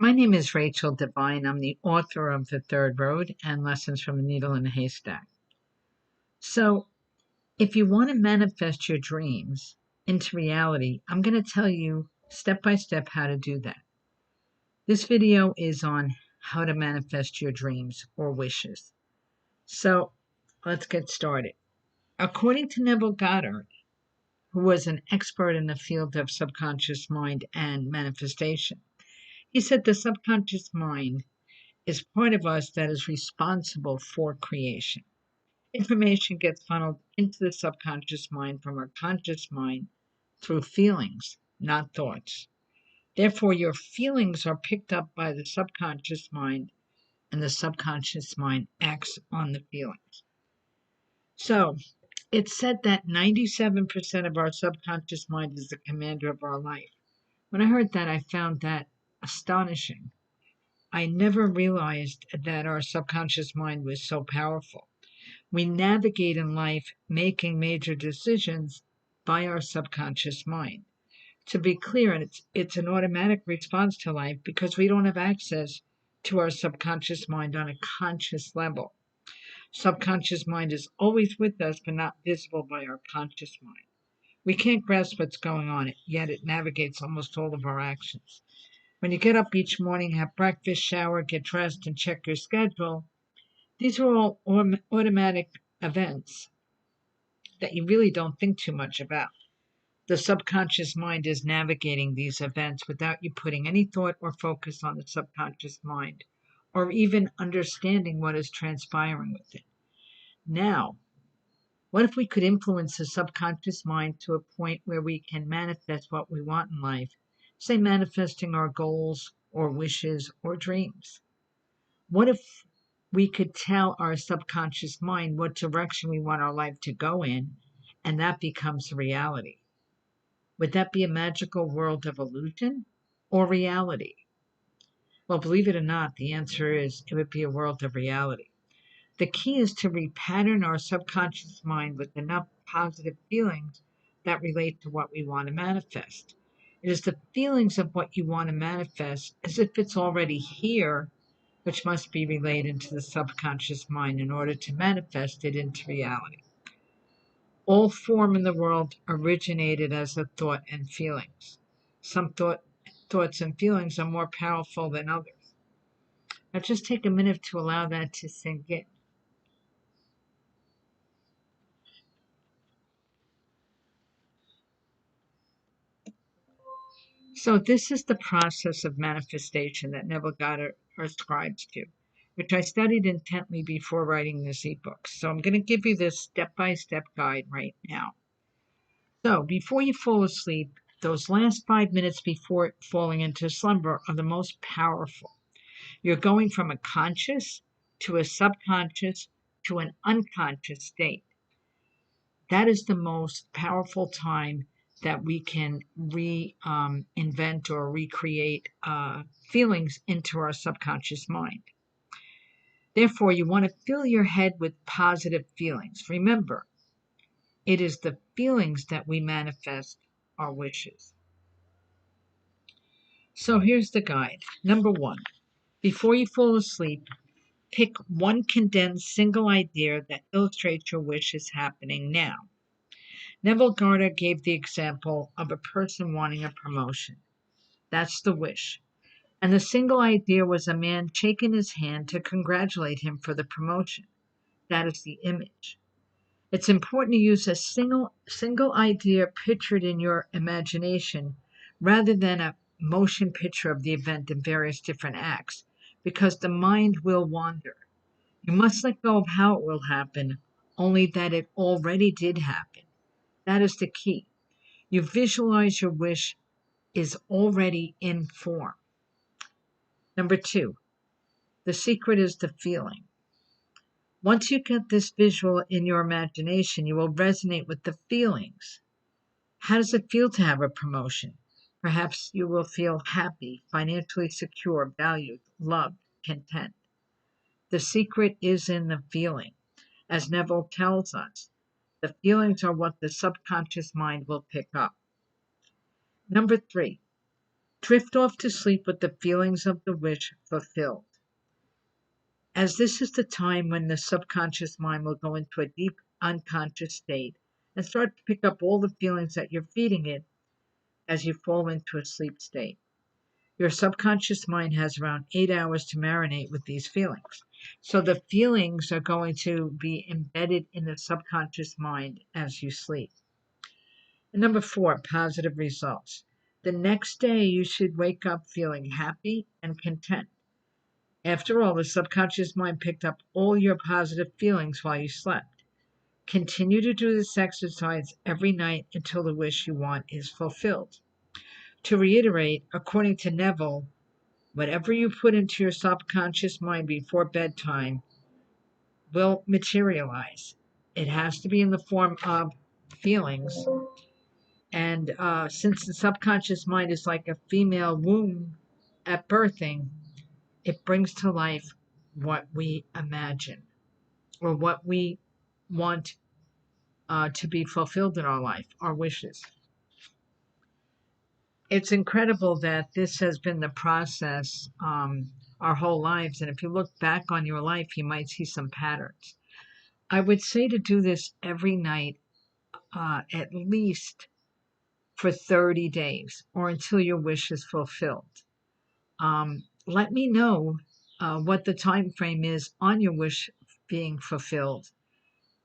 My name is Rachel Devine. I'm the author of The Third Road and Lessons from a Needle in a Haystack. So, if you want to manifest your dreams into reality, I'm going to tell you step by step how to do that. This video is on how to manifest your dreams or wishes. So, let's get started. According to Neville Goddard, who was an expert in the field of subconscious mind and manifestation, he said the subconscious mind is part of us that is responsible for creation. Information gets funneled into the subconscious mind from our conscious mind through feelings, not thoughts. Therefore, your feelings are picked up by the subconscious mind, and the subconscious mind acts on the feelings. So, it's said that 97% of our subconscious mind is the commander of our life. When I heard that, I found that astonishing. I never realized that our subconscious mind was so powerful. We navigate in life making major decisions by our subconscious mind. To be clear, and it's an automatic response to life because we don't have access to our subconscious mind on a conscious level. Subconscious mind is always with us, but not visible by our conscious mind. We can't grasp what's going on, yet it navigates almost all of our actions. When you get up each morning, have breakfast, shower, get dressed, and check your schedule, these are all automatic events that you really don't think too much about. The subconscious mind is navigating these events without you putting any thought or focus on the subconscious mind or even understanding what is transpiring with it. Now, what if we could influence the subconscious mind to a point where we can manifest what we want in life, say manifesting our goals or wishes or dreams? What if we could tell our subconscious mind what direction we want our life to go in, and that becomes reality? Would that be a magical world of illusion or reality? Well, believe it or not, the answer is it would be a world of reality. The key is to repattern our subconscious mind with enough positive feelings that relate to what we want to manifest. It is the feelings of what you want to manifest as if it's already here, which must be relayed into the subconscious mind in order to manifest it into reality. All form in the world originated as a thought and feelings. Some thoughts and feelings are more powerful than others. Now just take a minute to allow that to sink in. So this is the process of manifestation that Neville Goddard ascribes to, which I studied intently before writing this ebook. So I'm going to give you this step-by-step guide right now. So before you fall asleep, those last 5 minutes before falling into slumber are the most powerful. You're going from a conscious to a subconscious to an unconscious state. That is the most powerful time that we can reinvent or recreate feelings into our subconscious mind. Therefore, you want to fill your head with positive feelings. Remember, it is the feelings that we manifest our wishes. So here's the guide. Number one, before you fall asleep, pick one condensed single idea that illustrates your wishes happening now. Neville Goddard gave the example of a person wanting a promotion. That's the wish. And the single idea was a man shaking his hand to congratulate him for the promotion. That is the image. It's important to use a single idea pictured in your imagination rather than a motion picture of the event in various different acts, because the mind will wander. You must let go of how it will happen, only that it already did happen. That is the key. You visualize your wish is already in form. Number two, the secret is the feeling. Once you get this visual in your imagination, you will resonate with the feelings. How does it feel to have a promotion? Perhaps you will feel happy, financially secure, valued, loved, content. The secret is in the feeling. As Neville tells us, the feelings are what the subconscious mind will pick up. Number three, Drift off to sleep with the feelings of the wish fulfilled, as this is the time when the subconscious mind will go into a deep unconscious state and start to pick up all the feelings that you're feeding it as you fall into a sleep state. Your subconscious mind has around 8 hours to marinate with these feelings. So the feelings are going to be embedded in the subconscious mind as you sleep. And number 4, positive results. The next day, you should wake up feeling happy and content. After all, the subconscious mind picked up all your positive feelings while you slept. Continue to do this exercise every night until the wish you want is fulfilled. To reiterate, according to Neville, whatever you put into your subconscious mind before bedtime will materialize. It has to be in the form of feelings. And since the subconscious mind is like a female womb at birthing, it brings to life what we imagine or what we want to be fulfilled in our life, our wishes. It's incredible that this has been the process our whole lives. And if you look back on your life, you might see some patterns. I would say to do this every night, at least for 30 days or until your wish is fulfilled. Let me know what the time frame is on your wish being fulfilled.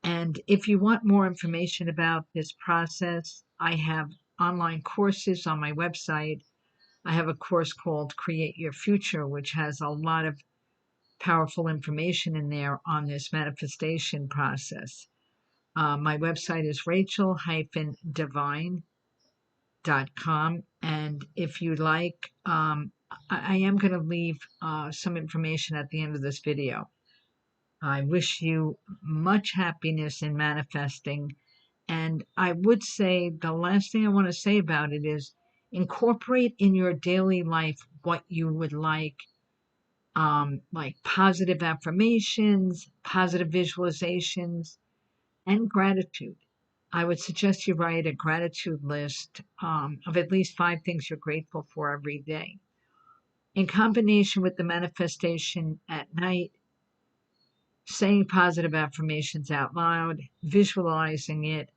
And if you want more information about this process, I have online courses on my website. I have a course called Create Your Future, which has a lot of powerful information in there on this manifestation process. My website is rachel-devine.com. And if you like, I am going to leave some information at the end of this video. I wish you much happiness in manifesting. And I would say the last thing I want to say about it is incorporate in your daily life what you would like positive affirmations, positive visualizations, and gratitude. I would suggest you write a gratitude list of at least 5 things you're grateful for every day. In combination with the manifestation at night, saying positive affirmations out loud, visualizing it,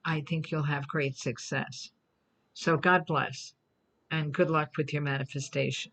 I think you'll have great success. So God bless and good luck with your manifestation.